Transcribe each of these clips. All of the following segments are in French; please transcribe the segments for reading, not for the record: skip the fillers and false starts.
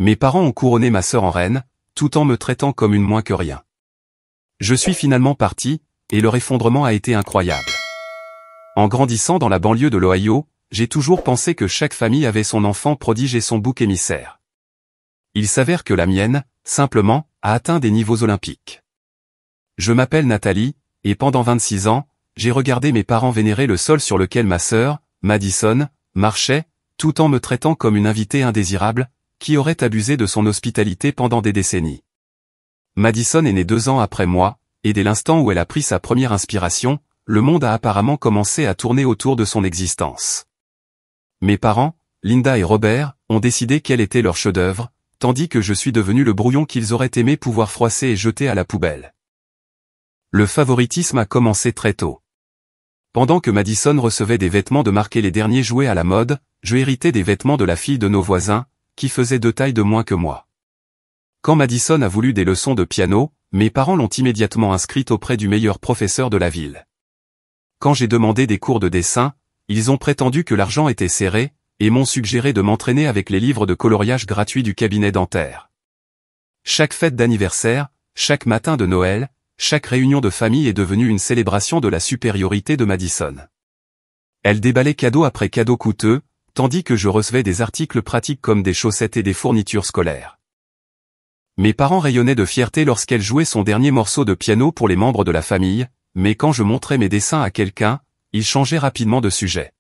Mes parents ont couronné ma sœur en reine, tout en me traitant comme une moins que rien. Je suis finalement parti, et leur effondrement a été incroyable. En grandissant dans la banlieue de l'Ohio, j'ai toujours pensé que chaque famille avait son enfant prodige et son bouc émissaire. Il s'avère que la mienne, simplement, a atteint des niveaux olympiques. Je m'appelle Nathalie, et pendant 26 ans, j'ai regardé mes parents vénérer le sol sur lequel ma sœur, Madison, marchait, tout en me traitant comme une invitée indésirable, qui aurait abusé de son hospitalité pendant des décennies. Madison est née 2 ans après moi, et dès l'instant où elle a pris sa première inspiration, le monde a apparemment commencé à tourner autour de son existence. Mes parents, Linda et Robert, ont décidé quel était leur chef-d'œuvre, tandis que je suis devenu le brouillon qu'ils auraient aimé pouvoir froisser et jeter à la poubelle. Le favoritisme a commencé très tôt. Pendant que Madison recevait des vêtements de marque et les derniers jouets à la mode, je héritais des vêtements de la fille de nos voisins, qui faisait 2 tailles de moins que moi. Quand Madison a voulu des leçons de piano, mes parents l'ont immédiatement inscrite auprès du meilleur professeur de la ville. Quand j'ai demandé des cours de dessin, ils ont prétendu que l'argent était serré, et m'ont suggéré de m'entraîner avec les livres de coloriage gratuits du cabinet dentaire. Chaque fête d'anniversaire, chaque matin de Noël, chaque réunion de famille est devenue une célébration de la supériorité de Madison. Elle déballait cadeau après cadeau coûteux, tandis que je recevais des articles pratiques comme des chaussettes et des fournitures scolaires. Mes parents rayonnaient de fierté lorsqu'elle jouait son dernier morceau de piano pour les membres de la famille, mais quand je montrais mes dessins à quelqu'un, ils changeaient rapidement de sujet.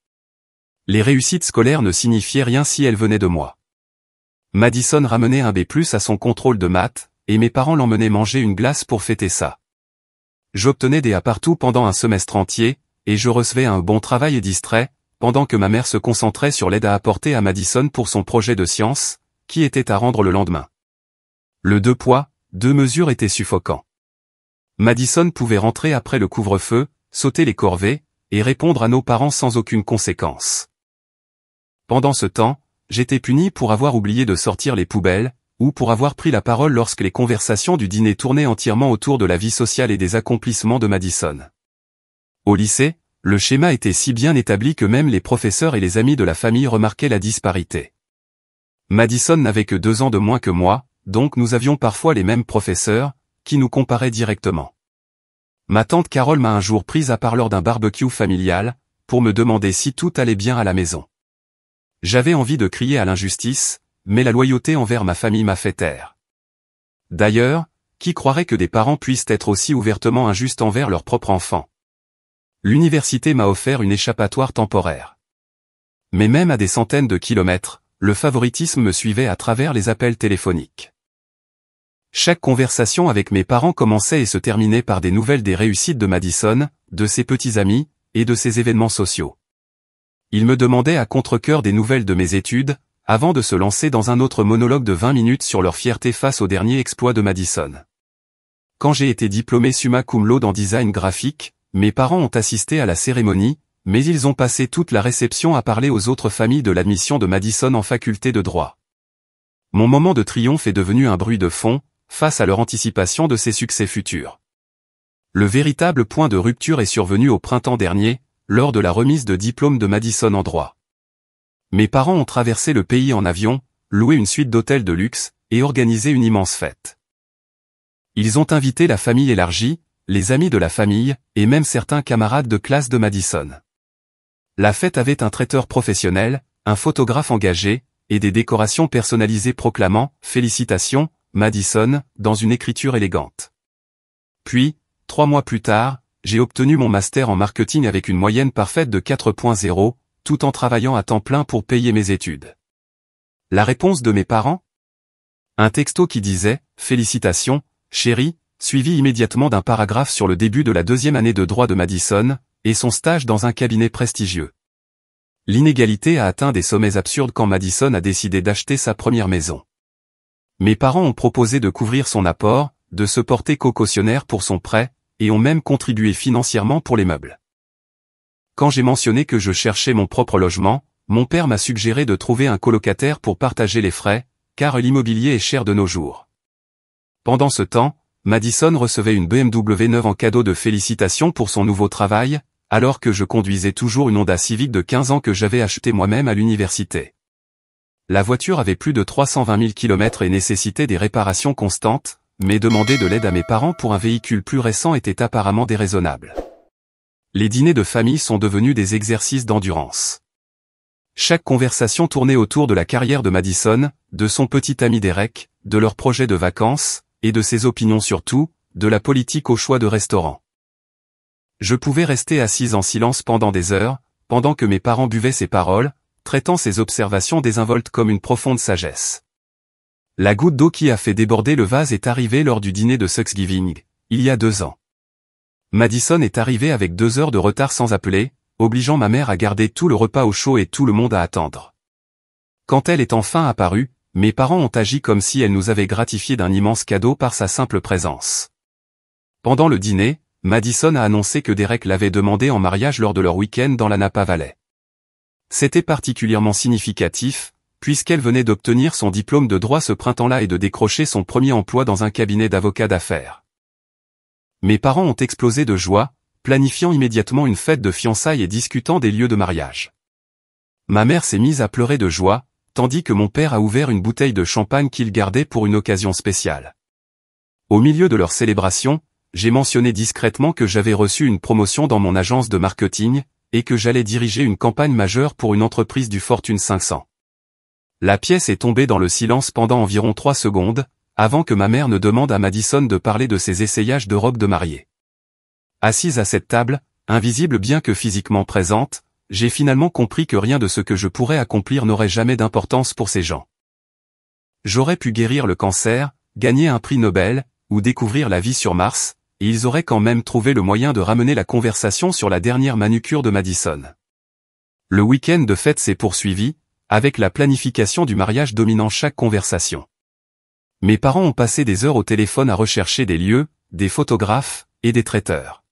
Les réussites scolaires ne signifiaient rien si elles venaient de moi. Madison ramenait un B+ à son contrôle de maths, et mes parents l'emmenaient manger une glace pour fêter ça. J'obtenais des A partout pendant un semestre entier, et je recevais un bon travail et distrait, pendant que ma mère se concentrait sur l'aide à apporter à Madison pour son projet de science, qui était à rendre le lendemain. Le 2 poids, 2 mesures était suffocant. Madison pouvait rentrer après le couvre-feu, sauter les corvées, et répondre à nos parents sans aucune conséquence. Pendant ce temps, j'étais puni pour avoir oublié de sortir les poubelles, ou pour avoir pris la parole lorsque les conversations du dîner tournaient entièrement autour de la vie sociale et des accomplissements de Madison. Au lycée, le schéma était si bien établi que même les professeurs et les amis de la famille remarquaient la disparité. Madison n'avait que 2 ans de moins que moi, donc nous avions parfois les mêmes professeurs, qui nous comparaient directement. Ma tante Carole m'a un jour prise à part lors d'un barbecue familial, pour me demander si tout allait bien à la maison. J'avais envie de crier à l'injustice, mais la loyauté envers ma famille m'a fait taire. D'ailleurs, qui croirait que des parents puissent être aussi ouvertement injustes envers leurs propres enfants? L'université m'a offert une échappatoire temporaire. Mais même à des centaines de kilomètres, le favoritisme me suivait à travers les appels téléphoniques. Chaque conversation avec mes parents commençait et se terminait par des nouvelles des réussites de Madison, de ses petits amis, et de ses événements sociaux. Ils me demandaient à contre-cœur des nouvelles de mes études, avant de se lancer dans un autre monologue de 20 minutes sur leur fierté face au dernier exploit de Madison. Quand j'ai été diplômé summa cum laude en design graphique, mes parents ont assisté à la cérémonie, mais ils ont passé toute la réception à parler aux autres familles de l'admission de Madison en faculté de droit. Mon moment de triomphe est devenu un bruit de fond, face à leur anticipation de ses succès futurs. Le véritable point de rupture est survenu au printemps dernier, lors de la remise de diplôme de Madison en droit. Mes parents ont traversé le pays en avion, loué une suite d'hôtels de luxe, et organisé une immense fête. Ils ont invité la famille élargie, les amis de la famille, et même certains camarades de classe de Madison. La fête avait un traiteur professionnel, un photographe engagé, et des décorations personnalisées proclamant « Félicitations, Madison » dans une écriture élégante. Puis, 3 mois plus tard, j'ai obtenu mon master en marketing avec une moyenne parfaite de 4.0, tout en travaillant à temps plein pour payer mes études. La réponse de mes parents? Un texto qui disait « Félicitations, chérie », suivi immédiatement d'un paragraphe sur le début de la 2e année de droit de Madison, et son stage dans un cabinet prestigieux. L'inégalité a atteint des sommets absurdes quand Madison a décidé d'acheter sa première maison. Mes parents ont proposé de couvrir son apport, de se porter co-cautionnaire pour son prêt, et ont même contribué financièrement pour les meubles. Quand j'ai mentionné que je cherchais mon propre logement, mon père m'a suggéré de trouver un colocataire pour partager les frais, car l'immobilier est cher de nos jours. Pendant ce temps, Madison recevait une BMW neuve en cadeau de félicitations pour son nouveau travail, alors que je conduisais toujours une Honda Civic de 15 ans que j'avais achetée moi-même à l'université. La voiture avait plus de 320 000 km et nécessitait des réparations constantes, mais demander de l'aide à mes parents pour un véhicule plus récent était apparemment déraisonnable. Les dîners de famille sont devenus des exercices d'endurance. Chaque conversation tournait autour de la carrière de Madison, de son petit ami Derek, de leurs projets de vacances, et de ses opinions sur tout, de la politique au choix de restaurants. Je pouvais rester assise en silence pendant des heures, pendant que mes parents buvaient ces paroles, traitant ces observations désinvoltes comme une profonde sagesse. La goutte d'eau qui a fait déborder le vase est arrivée lors du dîner de Thanksgiving, il y a 2 ans. Madison est arrivée avec 2 heures de retard sans appeler, obligeant ma mère à garder tout le repas au chaud et tout le monde à attendre. Quand elle est enfin apparue, mes parents ont agi comme si elle nous avait gratifié d'un immense cadeau par sa simple présence. Pendant le dîner, Madison a annoncé que Derek l'avait demandé en mariage lors de leur week-end dans la Napa Valley. C'était particulièrement significatif, puisqu'elle venait d'obtenir son diplôme de droit ce printemps-là et de décrocher son premier emploi dans un cabinet d'avocat d'affaires. Mes parents ont explosé de joie, planifiant immédiatement une fête de fiançailles et discutant des lieux de mariage. Ma mère s'est mise à pleurer de joie, tandis que mon père a ouvert une bouteille de champagne qu'il gardait pour une occasion spéciale. Au milieu de leur célébration, j'ai mentionné discrètement que j'avais reçu une promotion dans mon agence de marketing, et que j'allais diriger une campagne majeure pour une entreprise du Fortune 500. La pièce est tombée dans le silence pendant environ 3 secondes, avant que ma mère ne demande à Madison de parler de ses essayages de robe de mariée. Assise à cette table, invisible bien que physiquement présente, j'ai finalement compris que rien de ce que je pourrais accomplir n'aurait jamais d'importance pour ces gens. J'aurais pu guérir le cancer, gagner un prix Nobel, ou découvrir la vie sur Mars, et ils auraient quand même trouvé le moyen de ramener la conversation sur la dernière manucure de Madison. Le week-end de fête s'est poursuivi, avec la planification du mariage dominant chaque conversation. Mes parents ont passé des heures au téléphone à rechercher des lieux, des photographes, et des traiteurs.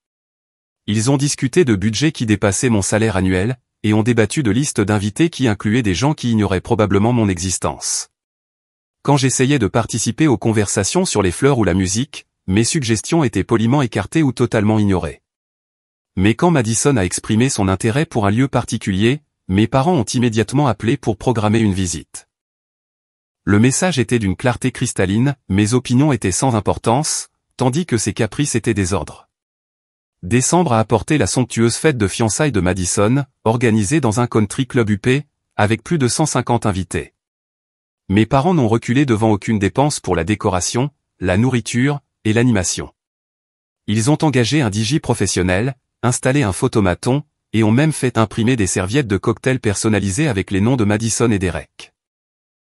Ils ont discuté de budgets qui dépassaient mon salaire annuel, et ont débattu de listes d'invités qui incluaient des gens qui ignoraient probablement mon existence. Quand j'essayais de participer aux conversations sur les fleurs ou la musique, mes suggestions étaient poliment écartées ou totalement ignorées. Mais quand Madison a exprimé son intérêt pour un lieu particulier, mes parents ont immédiatement appelé pour programmer une visite. Le message était d'une clarté cristalline, mes opinions étaient sans importance, tandis que ses caprices étaient désordres. Décembre a apporté la somptueuse fête de fiançailles de Madison, organisée dans un country club huppé, avec plus de 150 invités. Mes parents n'ont reculé devant aucune dépense pour la décoration, la nourriture, et l'animation. Ils ont engagé un DJ professionnel, installé un photomaton, et ont même fait imprimer des serviettes de cocktail personnalisées avec les noms de Madison et Derek.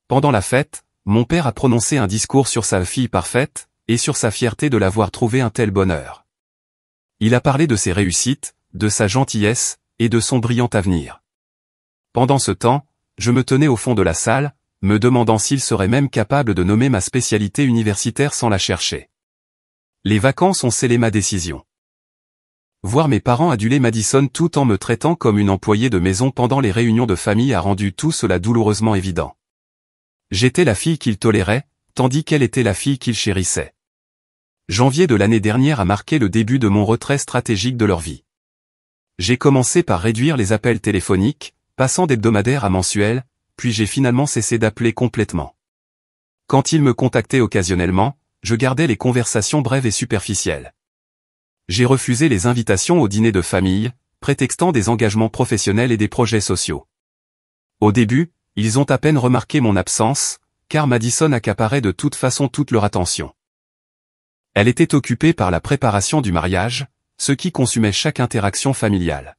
Pendant la fête, mon père a prononcé un discours sur sa fille parfaite, et sur sa fierté de l'avoir trouvé un tel bonheur. Il a parlé de ses réussites, de sa gentillesse, et de son brillant avenir. Pendant ce temps, je me tenais au fond de la salle, me demandant s'il serait même capable de nommer ma spécialité universitaire sans la chercher. Les vacances ont scellé ma décision. Voir mes parents aduler Madison tout en me traitant comme une employée de maison pendant les réunions de famille a rendu tout cela douloureusement évident. J'étais la fille qu'ils toléraient, tandis qu'elle était la fille qu'ils chérissaient. Janvier de l'année dernière a marqué le début de mon retrait stratégique de leur vie. J'ai commencé par réduire les appels téléphoniques, passant d'hebdomadaires à mensuels, puis j'ai finalement cessé d'appeler complètement. Quand ils me contactaient occasionnellement, je gardais les conversations brèves et superficielles. J'ai refusé les invitations au dîner de famille, prétextant des engagements professionnels et des projets sociaux. Au début, ils ont à peine remarqué mon absence, car Madison accaparait de toute façon toute leur attention. Elle était occupée par la préparation du mariage, ce qui consumait chaque interaction familiale.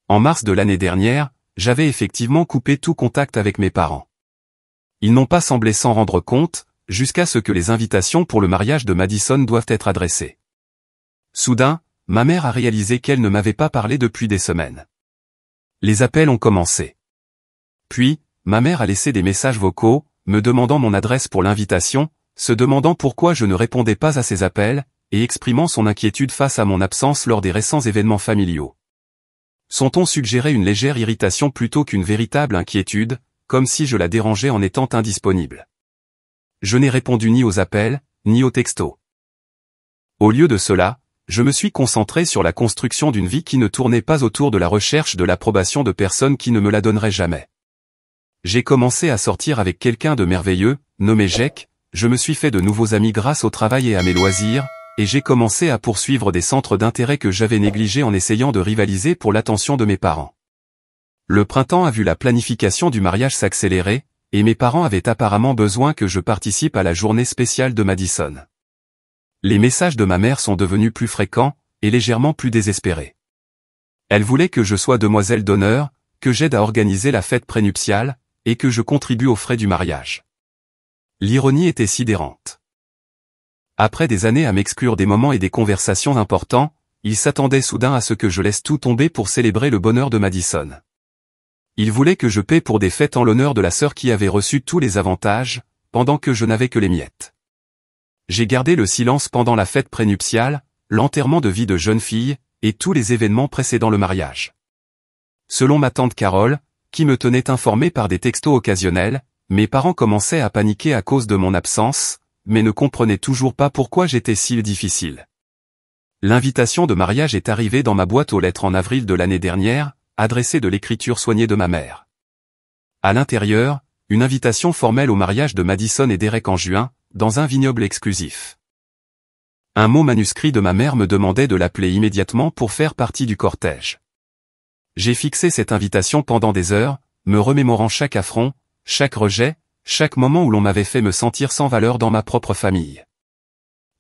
En mars de l'année dernière, j'avais effectivement coupé tout contact avec mes parents. Ils n'ont pas semblé s'en rendre compte, jusqu'à ce que les invitations pour le mariage de Madison doivent être adressées. Soudain, ma mère a réalisé qu'elle ne m'avait pas parlé depuis des semaines. Les appels ont commencé. Puis, ma mère a laissé des messages vocaux, me demandant mon adresse pour l'invitation, se demandant pourquoi je ne répondais pas à ses appels, et exprimant son inquiétude face à mon absence lors des récents événements familiaux. Son ton suggérait une légère irritation plutôt qu'une véritable inquiétude, comme si je la dérangeais en étant indisponible. Je n'ai répondu ni aux appels, ni aux textos. Au lieu de cela, je me suis concentré sur la construction d'une vie qui ne tournait pas autour de la recherche de l'approbation de personnes qui ne me la donneraient jamais. J'ai commencé à sortir avec quelqu'un de merveilleux, nommé Jack, je me suis fait de nouveaux amis grâce au travail et à mes loisirs, et j'ai commencé à poursuivre des centres d'intérêt que j'avais négligés en essayant de rivaliser pour l'attention de mes parents. Le printemps a vu la planification du mariage s'accélérer, et mes parents avaient apparemment besoin que je participe à la journée spéciale de Madison. Les messages de ma mère sont devenus plus fréquents, et légèrement plus désespérés. Elle voulait que je sois demoiselle d'honneur, que j'aide à organiser la fête prénuptiale, et que je contribue aux frais du mariage. L'ironie était sidérante. Après des années à m'exclure des moments et des conversations importants, il s'attendait soudain à ce que je laisse tout tomber pour célébrer le bonheur de Madison. Il voulait que je paie pour des fêtes en l'honneur de la sœur qui avait reçu tous les avantages, pendant que je n'avais que les miettes. J'ai gardé le silence pendant la fête prénuptiale, l'enterrement de vie de jeune fille, et tous les événements précédant le mariage. Selon ma tante Carole, qui me tenait informé par des textos occasionnels, mes parents commençaient à paniquer à cause de mon absence, mais ne comprenaient toujours pas pourquoi j'étais si difficile. L'invitation de mariage est arrivée dans ma boîte aux lettres en avril de l'année dernière, adressée de l'écriture soignée de ma mère. À l'intérieur, une invitation formelle au mariage de Madison et Derek en juin, dans un vignoble exclusif. Un mot manuscrit de ma mère me demandait de l'appeler immédiatement pour faire partie du cortège. J'ai fixé cette invitation pendant des heures, me remémorant chaque affront, chaque rejet, chaque moment où l'on m'avait fait me sentir sans valeur dans ma propre famille.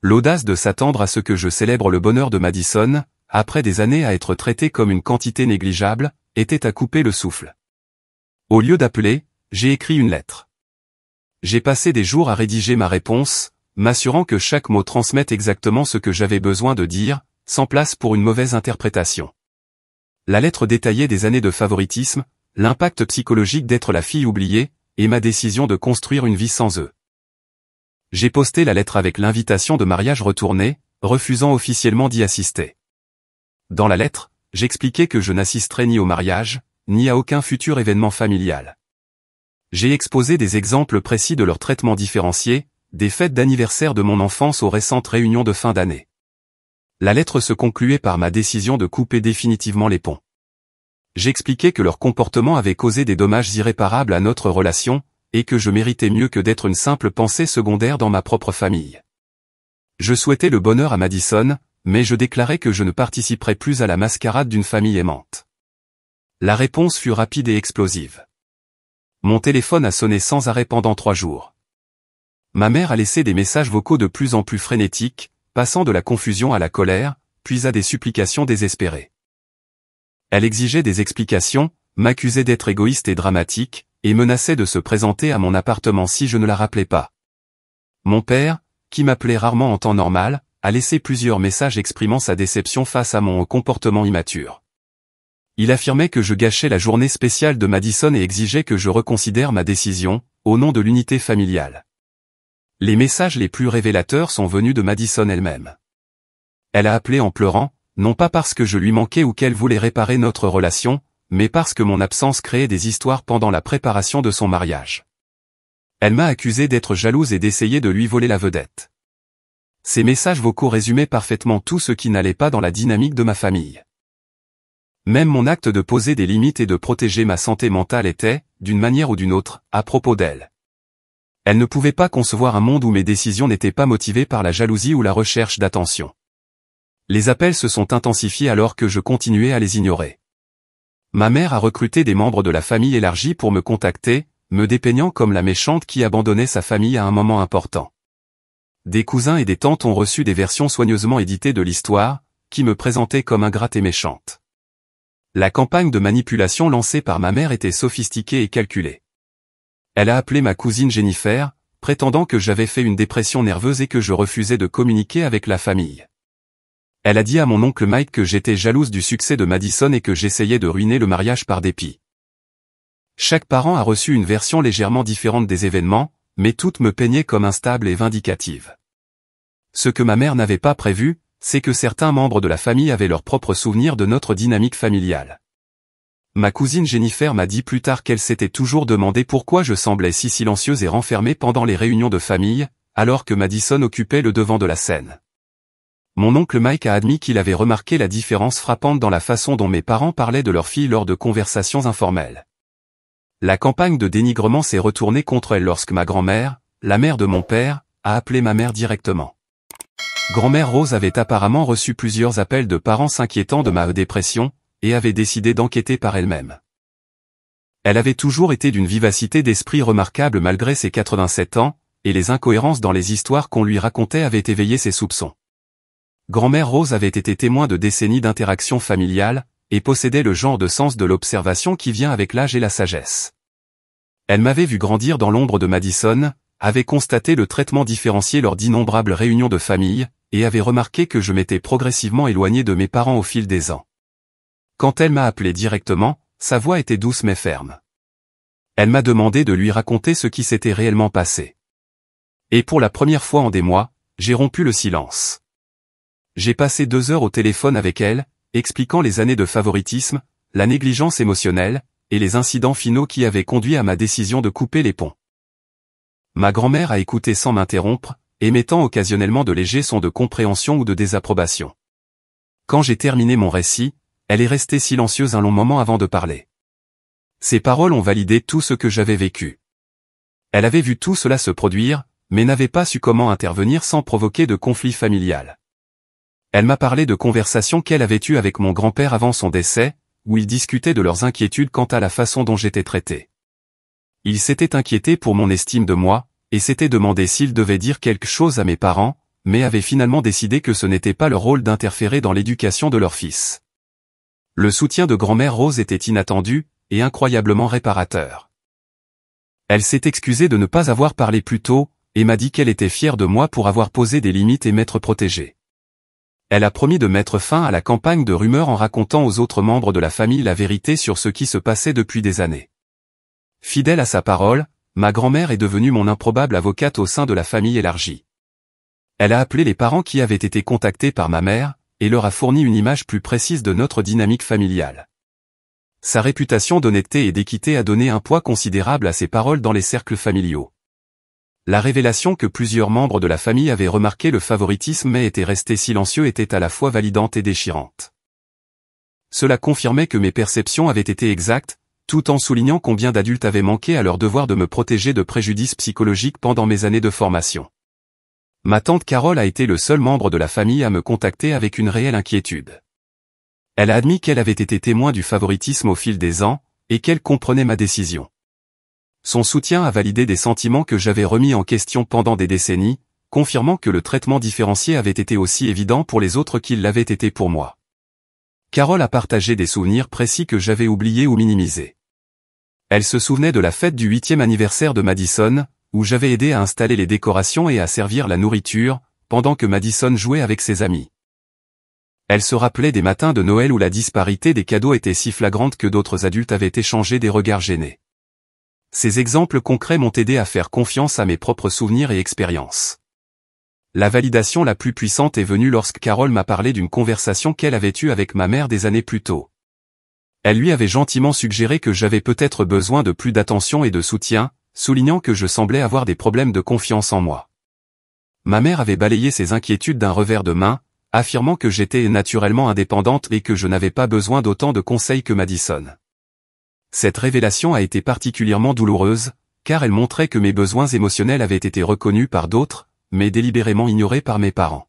L'audace de s'attendre à ce que je célèbre le bonheur de Madison, après des années à être traité comme une quantité négligeable, était à couper le souffle. Au lieu d'appeler, j'ai écrit une lettre. J'ai passé des jours à rédiger ma réponse, m'assurant que chaque mot transmette exactement ce que j'avais besoin de dire, sans place pour une mauvaise interprétation. La lettre détaillait des années de favoritisme, l'impact psychologique d'être la fille oubliée, et ma décision de construire une vie sans eux. J'ai posté la lettre avec l'invitation de mariage retournée, refusant officiellement d'y assister. Dans la lettre, j'expliquais que je n'assisterais ni au mariage, ni à aucun futur événement familial. J'ai exposé des exemples précis de leur traitement différencié, des fêtes d'anniversaire de mon enfance aux récentes réunions de fin d'année. La lettre se concluait par ma décision de couper définitivement les ponts. J'expliquais que leur comportement avait causé des dommages irréparables à notre relation, et que je méritais mieux que d'être une simple pensée secondaire dans ma propre famille. Je souhaitais le bonheur à Madison, mais je déclarais que je ne participerais plus à la mascarade d'une famille aimante. La réponse fut rapide et explosive. Mon téléphone a sonné sans arrêt pendant 3 jours. Ma mère a laissé des messages vocaux de plus en plus frénétiques, passant de la confusion à la colère, puis à des supplications désespérées. Elle exigeait des explications, m'accusait d'être égoïste et dramatique, et menaçait de se présenter à mon appartement si je ne la rappelais pas. Mon père, qui m'appelait rarement en temps normal, a laissé plusieurs messages exprimant sa déception face à mon comportement immature. Il affirmait que je gâchais la journée spéciale de Madison et exigeait que je reconsidère ma décision, au nom de l'unité familiale. Les messages les plus révélateurs sont venus de Madison elle-même. Elle a appelé en pleurant, non pas parce que je lui manquais ou qu'elle voulait réparer notre relation, mais parce que mon absence créait des histoires pendant la préparation de son mariage. Elle m'a accusé d'être jalouse et d'essayer de lui voler la vedette. Ces messages vocaux résumaient parfaitement tout ce qui n'allait pas dans la dynamique de ma famille. Même mon acte de poser des limites et de protéger ma santé mentale était, d'une manière ou d'une autre, à propos d'elle. Elle ne pouvait pas concevoir un monde où mes décisions n'étaient pas motivées par la jalousie ou la recherche d'attention. Les appels se sont intensifiés alors que je continuais à les ignorer. Ma mère a recruté des membres de la famille élargie pour me contacter, me dépeignant comme la méchante qui abandonnait sa famille à un moment important. Des cousins et des tantes ont reçu des versions soigneusement éditées de l'histoire, qui me présentaient comme ingrate et méchante. La campagne de manipulation lancée par ma mère était sophistiquée et calculée. Elle a appelé ma cousine Jennifer, prétendant que j'avais fait une dépression nerveuse et que je refusais de communiquer avec la famille. Elle a dit à mon oncle Mike que j'étais jalouse du succès de Madison et que j'essayais de ruiner le mariage par dépit. Chaque parent a reçu une version légèrement différente des événements, mais toutes me peignaient comme instable et vindicative. Ce que ma mère n'avait pas prévu, c'est que certains membres de la famille avaient leurs propres souvenirs de notre dynamique familiale. Ma cousine Jennifer m'a dit plus tard qu'elle s'était toujours demandé pourquoi je semblais si silencieuse et renfermée pendant les réunions de famille, alors que Madison occupait le devant de la scène. Mon oncle Mike a admis qu'il avait remarqué la différence frappante dans la façon dont mes parents parlaient de leur fille lors de conversations informelles. La campagne de dénigrement s'est retournée contre elle lorsque ma grand-mère, la mère de mon père, a appelé ma mère directement. Grand-mère Rose avait apparemment reçu plusieurs appels de parents s'inquiétant de ma dépression, et avait décidé d'enquêter par elle-même. Elle avait toujours été d'une vivacité d'esprit remarquable malgré ses 87 ans, et les incohérences dans les histoires qu'on lui racontait avaient éveillé ses soupçons. Grand-mère Rose avait été témoin de décennies d'interactions familiales, et possédait le genre de sens de l'observation qui vient avec l'âge et la sagesse. Elle m'avait vu grandir dans l'ombre de Madison, avait constaté le traitement différencié lors d'innombrables réunions de famille, et avait remarqué que je m'étais progressivement éloigné de mes parents au fil des ans. Quand elle m'a appelé directement, sa voix était douce mais ferme. Elle m'a demandé de lui raconter ce qui s'était réellement passé. Et pour la première fois en des mois, j'ai rompu le silence. J'ai passé 2 heures au téléphone avec elle, expliquant les années de favoritisme, la négligence émotionnelle, et les incidents finaux qui avaient conduit à ma décision de couper les ponts. Ma grand-mère a écouté sans m'interrompre, émettant occasionnellement de légers sons de compréhension ou de désapprobation. Quand j'ai terminé mon récit, elle est restée silencieuse un long moment avant de parler. Ses paroles ont validé tout ce que j'avais vécu. Elle avait vu tout cela se produire, mais n'avait pas su comment intervenir sans provoquer de conflit familial. Elle m'a parlé de conversations qu'elle avait eues avec mon grand-père avant son décès, où ils discutaient de leurs inquiétudes quant à la façon dont j'étais traité. Ils s'étaient inquiétés pour mon estime de moi, et s'étaient demandé s'ils devaient dire quelque chose à mes parents, mais avaient finalement décidé que ce n'était pas leur rôle d'interférer dans l'éducation de leur fils. Le soutien de grand-mère Rose était inattendu, et incroyablement réparateur. Elle s'est excusée de ne pas avoir parlé plus tôt, et m'a dit qu'elle était fière de moi pour avoir posé des limites et m'être protégé. Elle a promis de mettre fin à la campagne de rumeurs en racontant aux autres membres de la famille la vérité sur ce qui se passait depuis des années. Fidèle à sa parole, ma grand-mère est devenue mon improbable avocate au sein de la famille élargie. Elle a appelé les parents qui avaient été contactés par ma mère, et leur a fourni une image plus précise de notre dynamique familiale. Sa réputation d'honnêteté et d'équité a donné un poids considérable à ses paroles dans les cercles familiaux. La révélation que plusieurs membres de la famille avaient remarqué le favoritisme mais étaient restés silencieux était à la fois validante et déchirante. Cela confirmait que mes perceptions avaient été exactes, tout en soulignant combien d'adultes avaient manqué à leur devoir de me protéger de préjudices psychologiques pendant mes années de formation. Ma tante Carole a été le seul membre de la famille à me contacter avec une réelle inquiétude. Elle a admis qu'elle avait été témoin du favoritisme au fil des ans, et qu'elle comprenait ma décision. Son soutien a validé des sentiments que j'avais remis en question pendant des décennies, confirmant que le traitement différencié avait été aussi évident pour les autres qu'il l'avait été pour moi. Carole a partagé des souvenirs précis que j'avais oubliés ou minimisés. Elle se souvenait de la fête du 8e anniversaire de Madison, où j'avais aidé à installer les décorations et à servir la nourriture, pendant que Madison jouait avec ses amis. Elle se rappelait des matins de Noël où la disparité des cadeaux était si flagrante que d'autres adultes avaient échangé des regards gênés. Ces exemples concrets m'ont aidé à faire confiance à mes propres souvenirs et expériences. La validation la plus puissante est venue lorsque Carole m'a parlé d'une conversation qu'elle avait eue avec ma mère des années plus tôt. Elle lui avait gentiment suggéré que j'avais peut-être besoin de plus d'attention et de soutien, soulignant que je semblais avoir des problèmes de confiance en moi. Ma mère avait balayé ses inquiétudes d'un revers de main, affirmant que j'étais naturellement indépendante et que je n'avais pas besoin d'autant de conseils que Madison. Cette révélation a été particulièrement douloureuse, car elle montrait que mes besoins émotionnels avaient été reconnus par d'autres, mais délibérément ignorés par mes parents.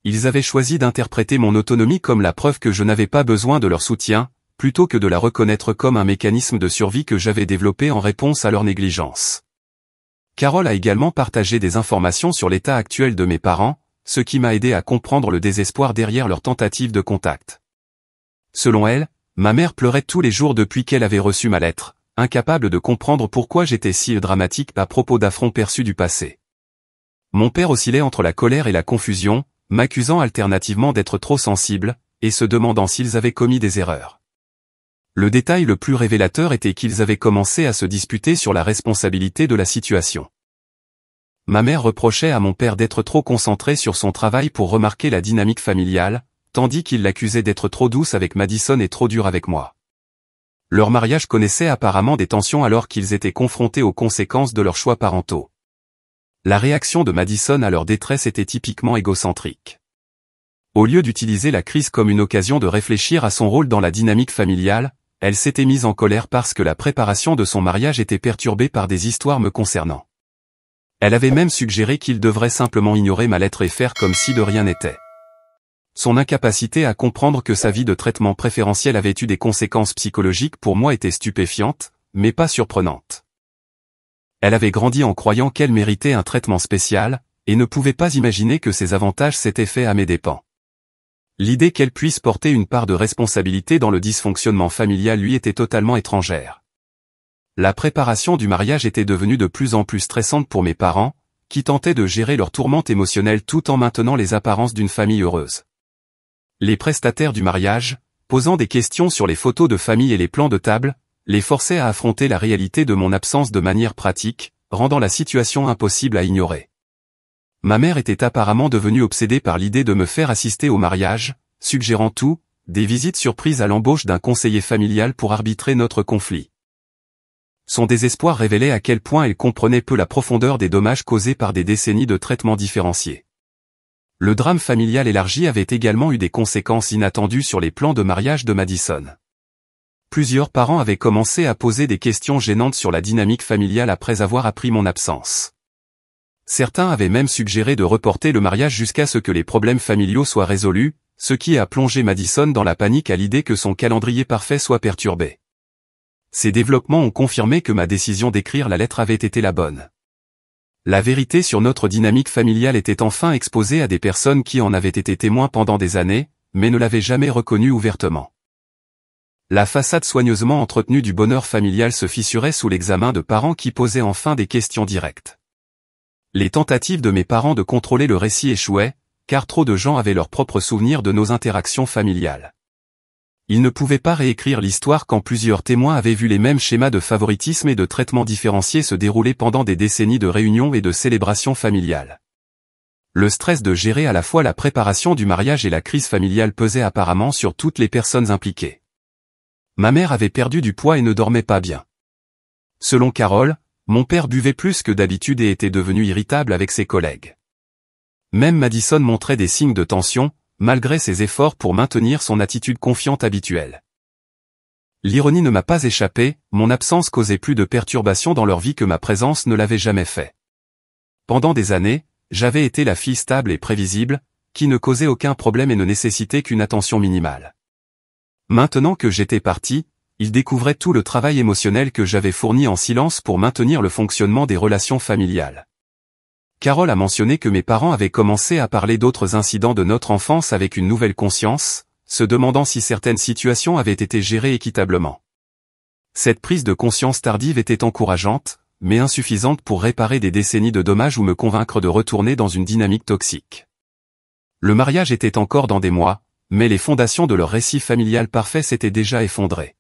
Ils avaient choisi d'interpréter mon autonomie comme la preuve que je n'avais pas besoin de leur soutien, plutôt que de la reconnaître comme un mécanisme de survie que j'avais développé en réponse à leur négligence. Carole a également partagé des informations sur l'état actuel de mes parents, ce qui m'a aidé à comprendre le désespoir derrière leur tentative de contact. Selon elle, ma mère pleurait tous les jours depuis qu'elle avait reçu ma lettre, incapable de comprendre pourquoi j'étais si dramatique à propos d'affronts perçus du passé. Mon père oscillait entre la colère et la confusion, m'accusant alternativement d'être trop sensible, et se demandant s'ils avaient commis des erreurs. Le détail le plus révélateur était qu'ils avaient commencé à se disputer sur la responsabilité de la situation. Ma mère reprochait à mon père d'être trop concentré sur son travail pour remarquer la dynamique familiale, tandis qu'il l'accusait d'être trop douce avec Madison et trop dur avec moi. Leur mariage connaissait apparemment des tensions alors qu'ils étaient confrontés aux conséquences de leurs choix parentaux. La réaction de Madison à leur détresse était typiquement égocentrique. Au lieu d'utiliser la crise comme une occasion de réfléchir à son rôle dans la dynamique familiale, elle s'était mise en colère parce que la préparation de son mariage était perturbée par des histoires me concernant. Elle avait même suggéré qu'il devrait simplement ignorer ma lettre et faire comme si de rien n'était. Son incapacité à comprendre que sa vie de traitement préférentiel avait eu des conséquences psychologiques pour moi était stupéfiante, mais pas surprenante. Elle avait grandi en croyant qu'elle méritait un traitement spécial, et ne pouvait pas imaginer que ses avantages s'étaient faits à mes dépens. L'idée qu'elle puisse porter une part de responsabilité dans le dysfonctionnement familial lui était totalement étrangère. La préparation du mariage était devenue de plus en plus stressante pour mes parents, qui tentaient de gérer leur tourmente émotionnelle tout en maintenant les apparences d'une famille heureuse. Les prestataires du mariage, posant des questions sur les photos de famille et les plans de table, les forçaient à affronter la réalité de mon absence de manière pratique, rendant la situation impossible à ignorer. Ma mère était apparemment devenue obsédée par l'idée de me faire assister au mariage, suggérant tout, des visites surprises à l'embauche d'un conseiller familial pour arbitrer notre conflit. Son désespoir révélait à quel point elle comprenait peu la profondeur des dommages causés par des décennies de traitements différenciés. Le drame familial élargi avait également eu des conséquences inattendues sur les plans de mariage de Madison. Plusieurs parents avaient commencé à poser des questions gênantes sur la dynamique familiale après avoir appris mon absence. Certains avaient même suggéré de reporter le mariage jusqu'à ce que les problèmes familiaux soient résolus, ce qui a plongé Madison dans la panique à l'idée que son calendrier parfait soit perturbé. Ces développements ont confirmé que ma décision d'écrire la lettre avait été la bonne. La vérité sur notre dynamique familiale était enfin exposée à des personnes qui en avaient été témoins pendant des années, mais ne l'avaient jamais reconnue ouvertement. La façade soigneusement entretenue du bonheur familial se fissurait sous l'examen de parents qui posaient enfin des questions directes. Les tentatives de mes parents de contrôler le récit échouaient, car trop de gens avaient leurs propres souvenirs de nos interactions familiales. Ils ne pouvaient pas réécrire l'histoire quand plusieurs témoins avaient vu les mêmes schémas de favoritisme et de traitement différenciés se dérouler pendant des décennies de réunions et de célébrations familiales. Le stress de gérer à la fois la préparation du mariage et la crise familiale pesait apparemment sur toutes les personnes impliquées. Ma mère avait perdu du poids et ne dormait pas bien. Selon Carole, mon père buvait plus que d'habitude et était devenu irritable avec ses collègues. Même Madison montrait des signes de tension, malgré ses efforts pour maintenir son attitude confiante habituelle. L'ironie ne m'a pas échappé, mon absence causait plus de perturbations dans leur vie que ma présence ne l'avait jamais fait. Pendant des années, j'avais été la fille stable et prévisible, qui ne causait aucun problème et ne nécessitait qu'une attention minimale. Maintenant que j'étais parti, ils découvraient tout le travail émotionnel que j'avais fourni en silence pour maintenir le fonctionnement des relations familiales. Carole a mentionné que mes parents avaient commencé à parler d'autres incidents de notre enfance avec une nouvelle conscience, se demandant si certaines situations avaient été gérées équitablement. Cette prise de conscience tardive était encourageante, mais insuffisante pour réparer des décennies de dommages ou me convaincre de retourner dans une dynamique toxique. Le mariage était encore dans des mois, mais les fondations de leur récit familial parfait s'étaient déjà effondrées.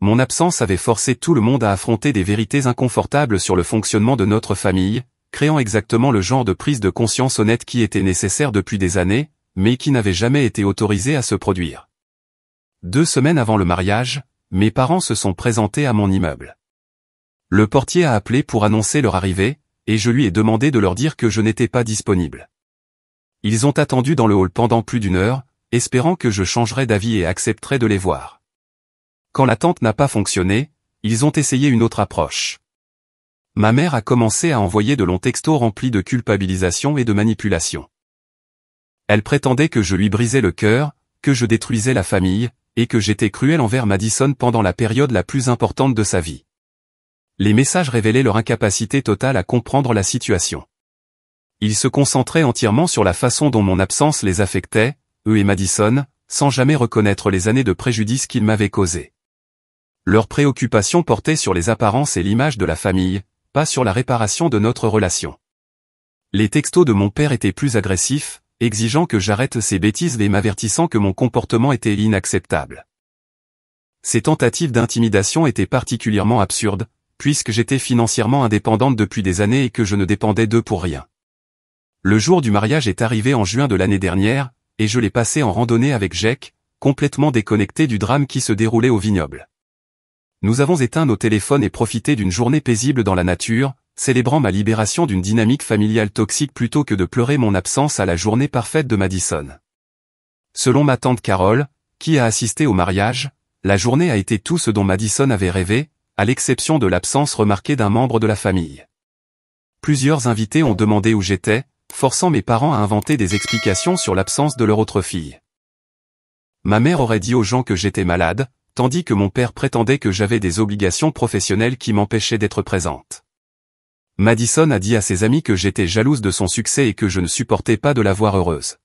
Mon absence avait forcé tout le monde à affronter des vérités inconfortables sur le fonctionnement de notre famille, créant exactement le genre de prise de conscience honnête qui était nécessaire depuis des années, mais qui n'avait jamais été autorisé à se produire. 2 semaines avant le mariage, mes parents se sont présentés à mon immeuble. Le portier a appelé pour annoncer leur arrivée, et je lui ai demandé de leur dire que je n'étais pas disponible. Ils ont attendu dans le hall pendant plus d'1 heure, espérant que je changerais d'avis et accepterais de les voir. Quand l'attente n'a pas fonctionné, ils ont essayé une autre approche. Ma mère a commencé à envoyer de longs textos remplis de culpabilisation et de manipulation. Elle prétendait que je lui brisais le cœur, que je détruisais la famille, et que j'étais cruel envers Madison pendant la période la plus importante de sa vie. Les messages révélaient leur incapacité totale à comprendre la situation. Ils se concentraient entièrement sur la façon dont mon absence les affectait, eux et Madison, sans jamais reconnaître les années de préjudice qu'ils m'avaient causés. Leurs préoccupations portaient sur les apparences et l'image de la famille, pas sur la réparation de notre relation. Les textos de mon père étaient plus agressifs, exigeant que j'arrête ces bêtises et m'avertissant que mon comportement était inacceptable. Ces tentatives d'intimidation étaient particulièrement absurdes, puisque j'étais financièrement indépendante depuis des années et que je ne dépendais d'eux pour rien. Le jour du mariage est arrivé en juin de l'année dernière, et je l'ai passé en randonnée avec Jake, complètement déconnecté du drame qui se déroulait au vignoble. Nous avons éteint nos téléphones et profité d'une journée paisible dans la nature, célébrant ma libération d'une dynamique familiale toxique plutôt que de pleurer mon absence à la journée parfaite de Madison. Selon ma tante Carole, qui a assisté au mariage, la journée a été tout ce dont Madison avait rêvé, à l'exception de l'absence remarquée d'un membre de la famille. Plusieurs invités ont demandé où j'étais, forçant mes parents à inventer des explications sur l'absence de leur autre fille. Ma mère aurait dit aux gens que j'étais malade, tandis que mon père prétendait que j'avais des obligations professionnelles qui m'empêchaient d'être présente. Madison a dit à ses amis que j'étais jalouse de son succès et que je ne supportais pas de la voir heureuse.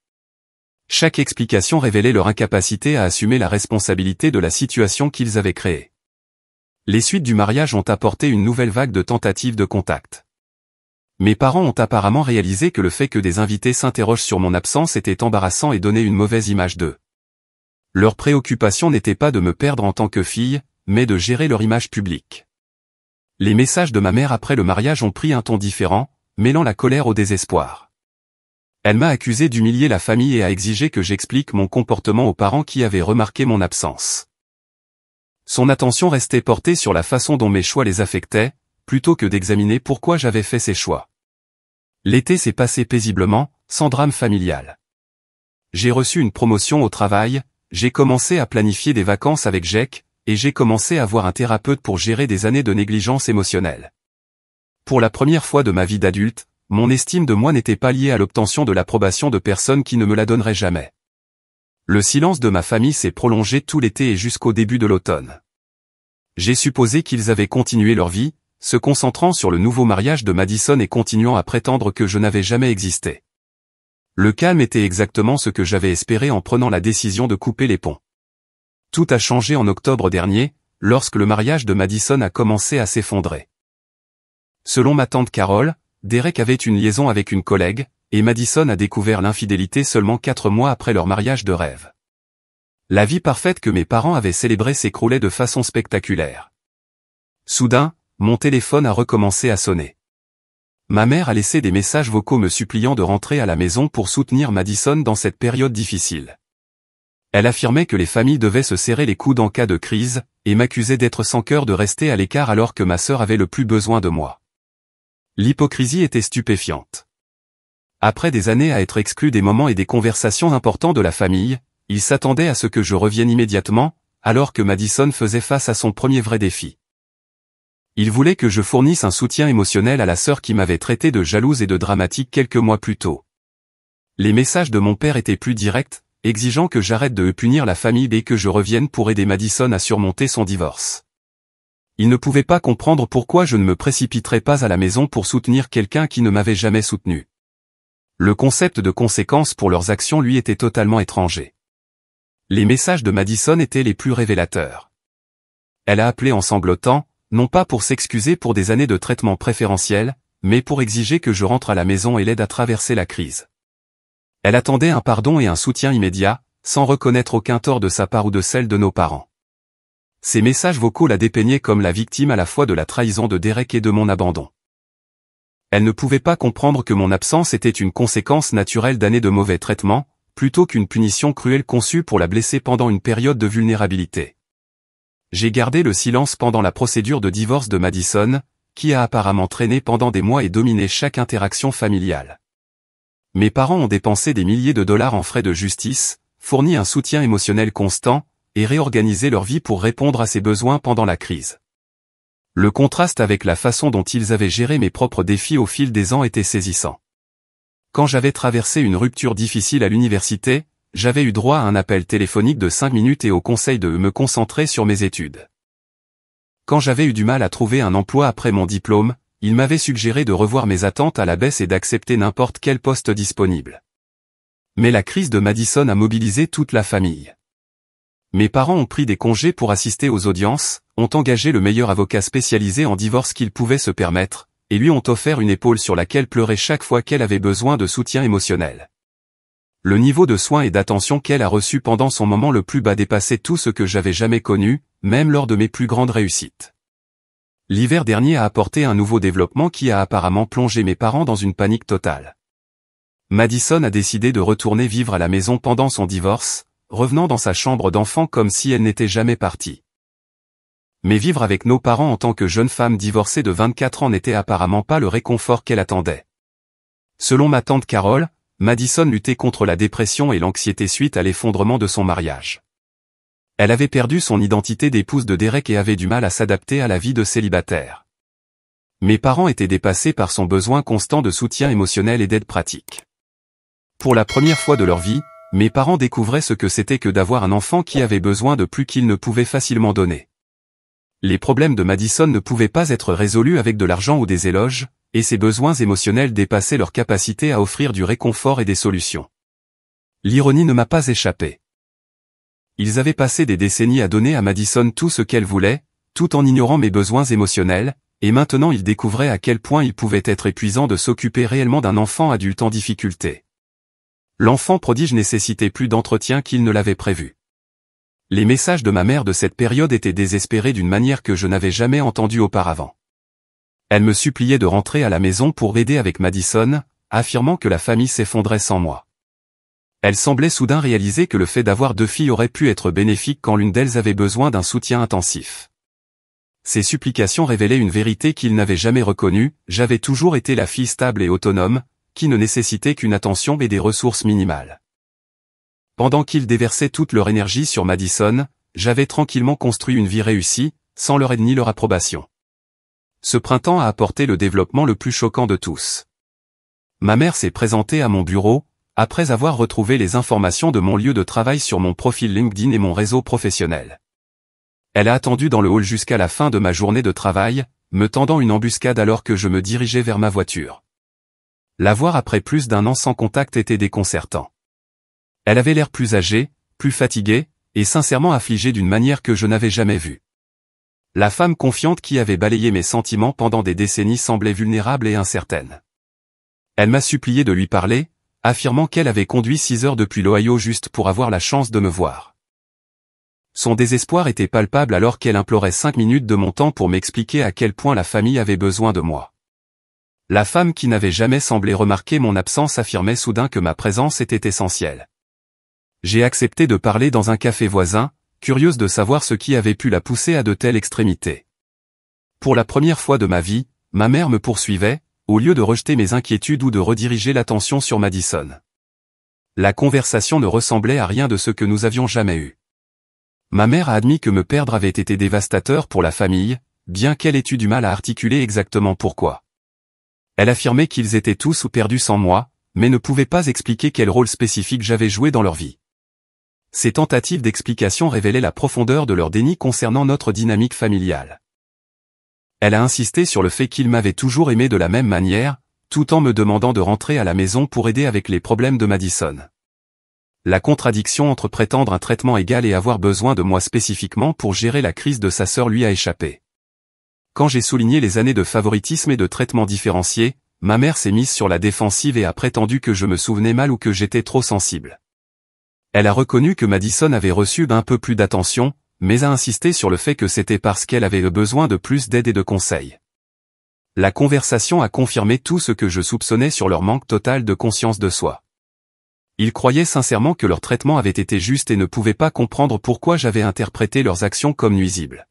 Chaque explication révélait leur incapacité à assumer la responsabilité de la situation qu'ils avaient créée. Les suites du mariage ont apporté une nouvelle vague de tentatives de contact. Mes parents ont apparemment réalisé que le fait que des invités s'interrogent sur mon absence était embarrassant et donnait une mauvaise image d'eux. Leur préoccupation n'était pas de me perdre en tant que fille, mais de gérer leur image publique. Les messages de ma mère après le mariage ont pris un ton différent, mêlant la colère au désespoir. Elle m'a accusé d'humilier la famille et a exigé que j'explique mon comportement aux parents qui avaient remarqué mon absence. Son attention restait portée sur la façon dont mes choix les affectaient, plutôt que d'examiner pourquoi j'avais fait ces choix. L'été s'est passé paisiblement, sans drame familial. J'ai reçu une promotion au travail, j'ai commencé à planifier des vacances avec Jake, et j'ai commencé à voir un thérapeute pour gérer des années de négligence émotionnelle. Pour la première fois de ma vie d'adulte, mon estime de moi n'était pas liée à l'obtention de l'approbation de personnes qui ne me la donneraient jamais. Le silence de ma famille s'est prolongé tout l'été et jusqu'au début de l'automne. J'ai supposé qu'ils avaient continué leur vie, se concentrant sur le nouveau mariage de Madison et continuant à prétendre que je n'avais jamais existé. Le calme était exactement ce que j'avais espéré en prenant la décision de couper les ponts. Tout a changé en octobre dernier, lorsque le mariage de Madison a commencé à s'effondrer. Selon ma tante Carole, Derek avait une liaison avec une collègue, et Madison a découvert l'infidélité seulement 4 mois après leur mariage de rêve. La vie parfaite que mes parents avaient célébrée s'écroulait de façon spectaculaire. Soudain, mon téléphone a recommencé à sonner. Ma mère a laissé des messages vocaux me suppliant de rentrer à la maison pour soutenir Madison dans cette période difficile. Elle affirmait que les familles devaient se serrer les coudes en cas de crise, et m'accusait d'être sans cœur de rester à l'écart alors que ma sœur avait le plus besoin de moi. L'hypocrisie était stupéfiante. Après des années à être exclu des moments et des conversations importants de la famille, ils s'attendaient à ce que je revienne immédiatement, alors que Madison faisait face à son premier vrai défi. Il voulait que je fournisse un soutien émotionnel à la sœur qui m'avait traité de jalouse et de dramatique quelques mois plus tôt. Les messages de mon père étaient plus directs, exigeant que j'arrête de punir la famille et que je revienne pour aider Madison à surmonter son divorce. Il ne pouvait pas comprendre pourquoi je ne me précipiterais pas à la maison pour soutenir quelqu'un qui ne m'avait jamais soutenu. Le concept de conséquences pour leurs actions lui était totalement étranger. Les messages de Madison étaient les plus révélateurs. Elle a appelé en sanglotant, non pas pour s'excuser pour des années de traitement préférentiel, mais pour exiger que je rentre à la maison et l'aide à traverser la crise. Elle attendait un pardon et un soutien immédiat, sans reconnaître aucun tort de sa part ou de celle de nos parents. Ces messages vocaux la dépeignaient comme la victime à la fois de la trahison de Derek et de mon abandon. Elle ne pouvait pas comprendre que mon absence était une conséquence naturelle d'années de mauvais traitements, plutôt qu'une punition cruelle conçue pour la blesser pendant une période de vulnérabilité. J'ai gardé le silence pendant la procédure de divorce de Madison, qui a apparemment traîné pendant des mois et dominé chaque interaction familiale. Mes parents ont dépensé des milliers de dollars en frais de justice, fourni un soutien émotionnel constant, et réorganisé leur vie pour répondre à ses besoins pendant la crise. Le contraste avec la façon dont ils avaient géré mes propres défis au fil des ans était saisissant. Quand j'avais traversé une rupture difficile à l'université, j'avais eu droit à un appel téléphonique de 5 minutes et au conseil de me concentrer sur mes études. Quand j'avais eu du mal à trouver un emploi après mon diplôme, il m'avait suggéré de revoir mes attentes à la baisse et d'accepter n'importe quel poste disponible. Mais la crise de Madison a mobilisé toute la famille. Mes parents ont pris des congés pour assister aux audiences, ont engagé le meilleur avocat spécialisé en divorce qu'ils pouvaient se permettre, et lui ont offert une épaule sur laquelle pleurer chaque fois qu'elle avait besoin de soutien émotionnel. Le niveau de soins et d'attention qu'elle a reçu pendant son moment le plus bas dépassait tout ce que j'avais jamais connu, même lors de mes plus grandes réussites. L'hiver dernier a apporté un nouveau développement qui a apparemment plongé mes parents dans une panique totale. Madison a décidé de retourner vivre à la maison pendant son divorce, revenant dans sa chambre d'enfant comme si elle n'était jamais partie. Mais vivre avec nos parents en tant que jeune femme divorcée de 24 ans n'était apparemment pas le réconfort qu'elle attendait. Selon ma tante Carole, Madison luttait contre la dépression et l'anxiété suite à l'effondrement de son mariage. Elle avait perdu son identité d'épouse de Derek et avait du mal à s'adapter à la vie de célibataire. Mes parents étaient dépassés par son besoin constant de soutien émotionnel et d'aide pratique. Pour la première fois de leur vie, mes parents découvraient ce que c'était que d'avoir un enfant qui avait besoin de plus qu'ils ne pouvaient facilement donner. Les problèmes de Madison ne pouvaient pas être résolus avec de l'argent ou des éloges, et ses besoins émotionnels dépassaient leur capacité à offrir du réconfort et des solutions. L'ironie ne m'a pas échappé. Ils avaient passé des décennies à donner à Madison tout ce qu'elle voulait, tout en ignorant mes besoins émotionnels, et maintenant ils découvraient à quel point il pouvait être épuisant de s'occuper réellement d'un enfant adulte en difficulté. L'enfant prodige nécessitait plus d'entretien qu'il ne l'avait prévu. Les messages de ma mère de cette période étaient désespérés d'une manière que je n'avais jamais entendue auparavant. Elle me suppliait de rentrer à la maison pour aider avec Madison, affirmant que la famille s'effondrait sans moi. Elle semblait soudain réaliser que le fait d'avoir 2 filles aurait pu être bénéfique quand l'une d'elles avait besoin d'un soutien intensif. Ces supplications révélaient une vérité qu'il n'avait jamais reconnue: j'avais toujours été la fille stable et autonome, qui ne nécessitait qu'une attention et des ressources minimales. Pendant qu'ils déversaient toute leur énergie sur Madison, j'avais tranquillement construit une vie réussie, sans leur aide ni leur approbation. Ce printemps a apporté le développement le plus choquant de tous. Ma mère s'est présentée à mon bureau, après avoir retrouvé les informations de mon lieu de travail sur mon profil LinkedIn et mon réseau professionnel. Elle a attendu dans le hall jusqu'à la fin de ma journée de travail, me tendant une embuscade alors que je me dirigeais vers ma voiture. La voir après plus d'1 an sans contact était déconcertant. Elle avait l'air plus âgée, plus fatiguée, et sincèrement affligée d'une manière que je n'avais jamais vue. La femme confiante qui avait balayé mes sentiments pendant des décennies semblait vulnérable et incertaine. Elle m'a supplié de lui parler, affirmant qu'elle avait conduit 6 heures depuis l'Ohio juste pour avoir la chance de me voir. Son désespoir était palpable alors qu'elle implorait 5 minutes de mon temps pour m'expliquer à quel point la famille avait besoin de moi. La femme qui n'avait jamais semblé remarquer mon absence affirmait soudain que ma présence était essentielle. J'ai accepté de parler dans un café voisin, curieuse de savoir ce qui avait pu la pousser à de telles extrémités. Pour la première fois de ma vie, ma mère me poursuivait, au lieu de rejeter mes inquiétudes ou de rediriger l'attention sur Madison. La conversation ne ressemblait à rien de ce que nous avions jamais eu. Ma mère a admis que me perdre avait été dévastateur pour la famille, bien qu'elle ait eu du mal à articuler exactement pourquoi. Elle affirmait qu'ils étaient tous perdus sans moi, mais ne pouvait pas expliquer quel rôle spécifique j'avais joué dans leur vie. Ces tentatives d'explication révélaient la profondeur de leur déni concernant notre dynamique familiale. Elle a insisté sur le fait qu'il m'avait toujours aimé de la même manière, tout en me demandant de rentrer à la maison pour aider avec les problèmes de Madison. La contradiction entre prétendre un traitement égal et avoir besoin de moi spécifiquement pour gérer la crise de sa sœur lui a échappé. Quand j'ai souligné les années de favoritisme et de traitement différencié, ma mère s'est mise sur la défensive et a prétendu que je me souvenais mal ou que j'étais trop sensible. Elle a reconnu que Madison avait reçu un peu plus d'attention, mais a insisté sur le fait que c'était parce qu'elle avait besoin de plus d'aide et de conseils. La conversation a confirmé tout ce que je soupçonnais sur leur manque total de conscience de soi. Ils croyaient sincèrement que leur traitement avait été juste et ne pouvaient pas comprendre pourquoi j'avais interprété leurs actions comme nuisibles.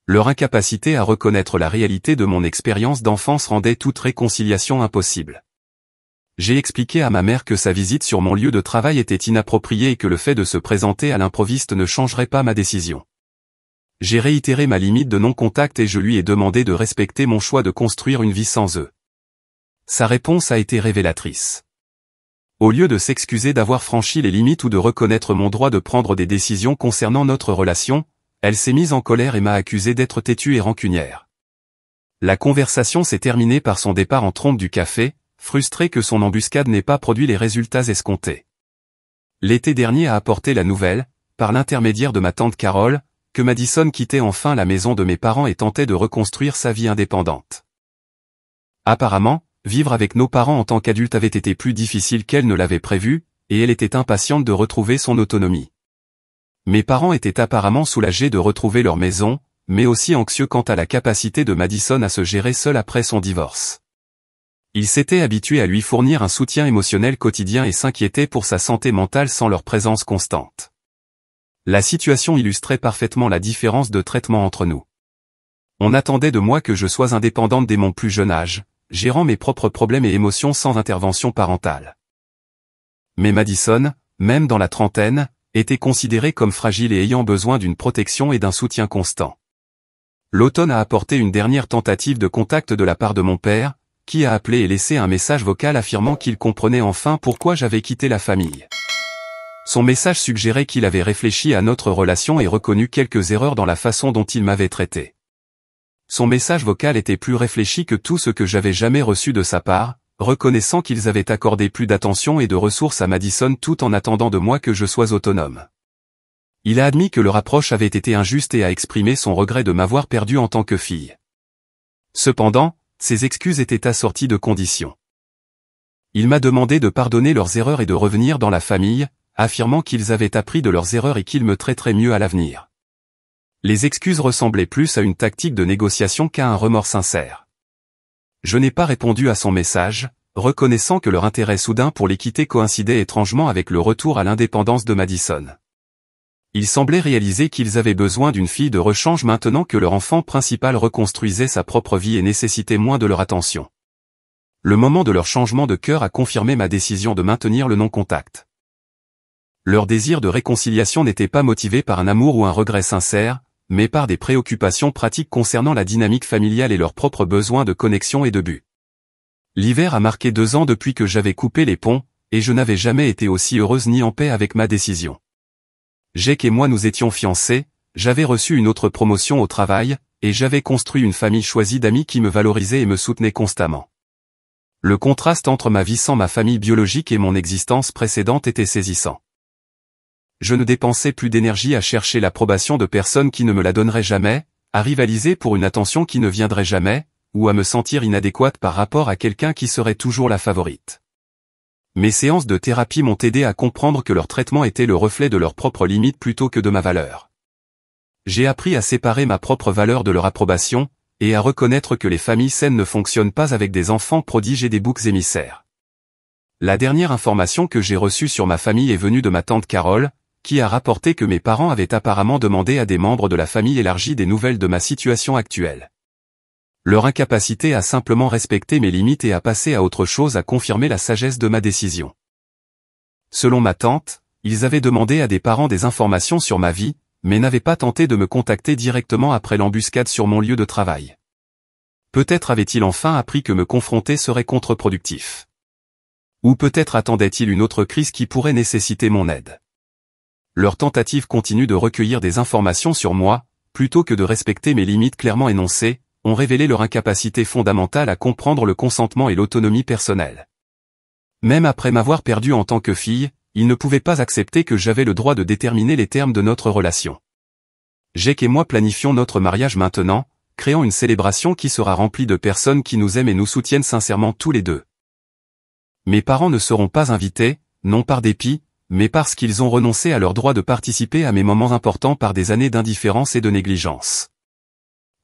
Leur incapacité à reconnaître la réalité de mon expérience d'enfance rendait toute réconciliation impossible. J'ai expliqué à ma mère que sa visite sur mon lieu de travail était inappropriée et que le fait de se présenter à l'improviste ne changerait pas ma décision. J'ai réitéré ma limite de non-contact et je lui ai demandé de respecter mon choix de construire une vie sans eux. Sa réponse a été révélatrice. Au lieu de s'excuser d'avoir franchi les limites ou de reconnaître mon droit de prendre des décisions concernant notre relation, elle s'est mise en colère et m'a accusé d'être têtue et rancunière. La conversation s'est terminée par son départ en trompe du café, frustrée que son embuscade n'ait pas produit les résultats escomptés. L'été dernier a apporté la nouvelle, par l'intermédiaire de ma tante Carole, que Madison quittait enfin la maison de mes parents et tentait de reconstruire sa vie indépendante. Apparemment, vivre avec nos parents en tant qu'adulte avait été plus difficile qu'elle ne l'avait prévu, et elle était impatiente de retrouver son autonomie. Mes parents étaient apparemment soulagés de retrouver leur maison, mais aussi anxieux quant à la capacité de Madison à se gérer seule après son divorce. Ils s'étaient habitués à lui fournir un soutien émotionnel quotidien et s'inquiétaient pour sa santé mentale sans leur présence constante. La situation illustrait parfaitement la différence de traitement entre nous. On attendait de moi que je sois indépendante dès mon plus jeune âge, gérant mes propres problèmes et émotions sans intervention parentale. Mais Madison, même dans la trentaine, étaient considérés comme fragiles et ayant besoin d'une protection et d'un soutien constant. L'automne a apporté une dernière tentative de contact de la part de mon père, qui a appelé et laissé un message vocal affirmant qu'il comprenait enfin pourquoi j'avais quitté la famille. Son message suggérait qu'il avait réfléchi à notre relation et reconnu quelques erreurs dans la façon dont il m'avait traité. Son message vocal était plus réfléchi que tout ce que j'avais jamais reçu de sa part, reconnaissant qu'ils avaient accordé plus d'attention et de ressources à Madison tout en attendant de moi que je sois autonome. Il a admis que leur approche avait été injuste et a exprimé son regret de m'avoir perdu en tant que fille. Cependant, ses excuses étaient assorties de conditions. Il m'a demandé de pardonner leurs erreurs et de revenir dans la famille, affirmant qu'ils avaient appris de leurs erreurs et qu'ils me traiteraient mieux à l'avenir. Les excuses ressemblaient plus à une tactique de négociation qu'à un remords sincère. Je n'ai pas répondu à son message, reconnaissant que leur intérêt soudain pour l'équité coïncidait étrangement avec le retour à l'indépendance de Madison. Ils semblaient réaliser qu'ils avaient besoin d'une fille de rechange maintenant que leur enfant principal reconstruisait sa propre vie et nécessitait moins de leur attention. Le moment de leur changement de cœur a confirmé ma décision de maintenir le non-contact. Leur désir de réconciliation n'était pas motivé par un amour ou un regret sincère, mais par des préoccupations pratiques concernant la dynamique familiale et leurs propres besoins de connexion et de but. L'hiver a marqué 2 ans depuis que j'avais coupé les ponts, et je n'avais jamais été aussi heureuse ni en paix avec ma décision. Jake et moi nous étions fiancés, j'avais reçu une autre promotion au travail, et j'avais construit une famille choisie d'amis qui me valorisaient et me soutenaient constamment. Le contraste entre ma vie sans ma famille biologique et mon existence précédente était saisissant. Je ne dépensais plus d'énergie à chercher l'approbation de personnes qui ne me la donneraient jamais, à rivaliser pour une attention qui ne viendrait jamais, ou à me sentir inadéquate par rapport à quelqu'un qui serait toujours la favorite. Mes séances de thérapie m'ont aidé à comprendre que leur traitement était le reflet de leurs propres limites plutôt que de ma valeur. J'ai appris à séparer ma propre valeur de leur approbation, et à reconnaître que les familles saines ne fonctionnent pas avec des enfants prodiges et des boucs émissaires. La dernière information que j'ai reçue sur ma famille est venue de ma tante Carole, qui a rapporté que mes parents avaient apparemment demandé à des membres de la famille élargie des nouvelles de ma situation actuelle. Leur incapacité à simplement respecter mes limites et à passer à autre chose a confirmé la sagesse de ma décision. Selon ma tante, ils avaient demandé à des parents des informations sur ma vie, mais n'avaient pas tenté de me contacter directement après l'embuscade sur mon lieu de travail. Peut-être avaient-ils enfin appris que me confronter serait contre-productif. Ou peut-être attendaient-ils une autre crise qui pourrait nécessiter mon aide. Leur tentative continue de recueillir des informations sur moi, plutôt que de respecter mes limites clairement énoncées, ont révélé leur incapacité fondamentale à comprendre le consentement et l'autonomie personnelle. Même après m'avoir perdu en tant que fille, ils ne pouvaient pas accepter que j'avais le droit de déterminer les termes de notre relation. Jake et moi planifions notre mariage maintenant, créant une célébration qui sera remplie de personnes qui nous aiment et nous soutiennent sincèrement tous les deux. Mes parents ne seront pas invités, non par dépit, mais parce qu'ils ont renoncé à leur droit de participer à mes moments importants par des années d'indifférence et de négligence.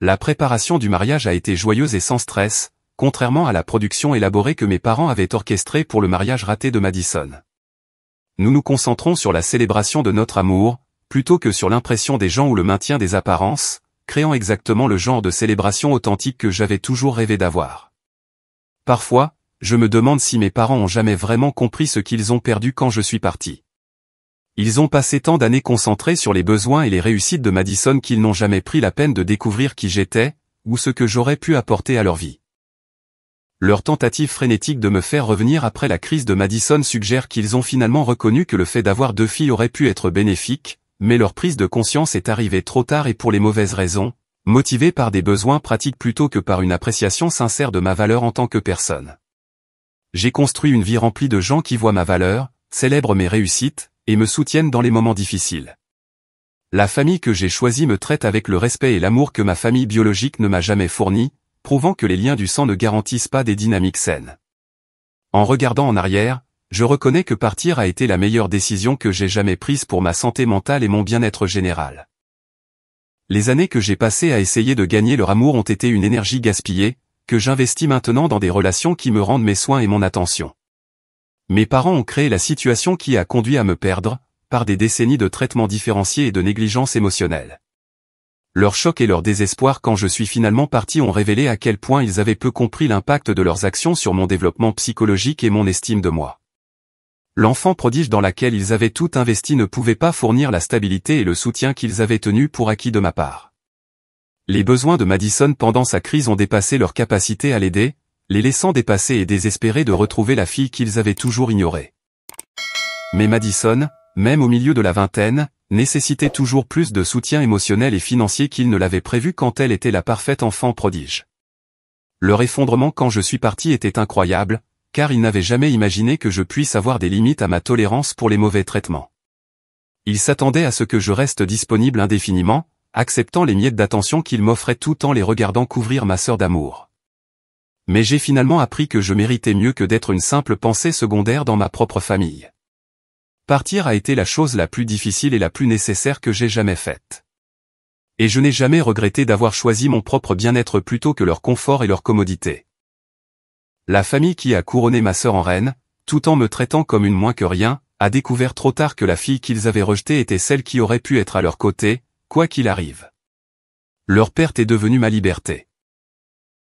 La préparation du mariage a été joyeuse et sans stress, contrairement à la production élaborée que mes parents avaient orchestrée pour le mariage raté de Madison. Nous nous concentrons sur la célébration de notre amour, plutôt que sur l'impression des gens ou le maintien des apparences, créant exactement le genre de célébration authentique que j'avais toujours rêvé d'avoir. Parfois, je me demande si mes parents ont jamais vraiment compris ce qu'ils ont perdu quand je suis parti. Ils ont passé tant d'années concentrés sur les besoins et les réussites de Madison qu'ils n'ont jamais pris la peine de découvrir qui j'étais, ou ce que j'aurais pu apporter à leur vie. Leur tentative frénétique de me faire revenir après la crise de Madison suggère qu'ils ont finalement reconnu que le fait d'avoir 2 filles aurait pu être bénéfique, mais leur prise de conscience est arrivée trop tard et pour les mauvaises raisons, motivée par des besoins pratiques plutôt que par une appréciation sincère de ma valeur en tant que personne. J'ai construit une vie remplie de gens qui voient ma valeur, célèbrent mes réussites, et me soutiennent dans les moments difficiles. La famille que j'ai choisie me traite avec le respect et l'amour que ma famille biologique ne m'a jamais fourni, prouvant que les liens du sang ne garantissent pas des dynamiques saines. En regardant en arrière, je reconnais que partir a été la meilleure décision que j'ai jamais prise pour ma santé mentale et mon bien-être général. Les années que j'ai passées à essayer de gagner leur amour ont été une énergie gaspillée, que j'investis maintenant dans des relations qui me rendent mes soins et mon attention. Mes parents ont créé la situation qui a conduit à me perdre, par des décennies de traitements différenciés et de négligence émotionnelle. Leur choc et leur désespoir quand je suis finalement parti ont révélé à quel point ils avaient peu compris l'impact de leurs actions sur mon développement psychologique et mon estime de moi. L'enfant prodige dans laquelle ils avaient tout investi ne pouvait pas fournir la stabilité et le soutien qu'ils avaient tenu pour acquis de ma part. Les besoins de Madison pendant sa crise ont dépassé leur capacité à l'aider, les laissant dépassés et désespérés de retrouver la fille qu'ils avaient toujours ignorée. Mais Madison, même au milieu de la vingtaine, nécessitait toujours plus de soutien émotionnel et financier qu'il ne l'avait prévu quand elle était la parfaite enfant prodige. Leur effondrement quand je suis parti était incroyable, car ils n'avaient jamais imaginé que je puisse avoir des limites à ma tolérance pour les mauvais traitements. Ils s'attendaient à ce que je reste disponible indéfiniment, acceptant les miettes d'attention qu'ils m'offraient tout en les regardant couvrir ma sœur d'amour. Mais j'ai finalement appris que je méritais mieux que d'être une simple pensée secondaire dans ma propre famille. Partir a été la chose la plus difficile et la plus nécessaire que j'ai jamais faite. Et je n'ai jamais regretté d'avoir choisi mon propre bien-être plutôt que leur confort et leur commodité. La famille qui a couronné ma sœur en reine, tout en me traitant comme une moins que rien, a découvert trop tard que la fille qu'ils avaient rejetée était celle qui aurait pu être à leur côté, quoi qu'il arrive. Leur perte est devenue ma liberté.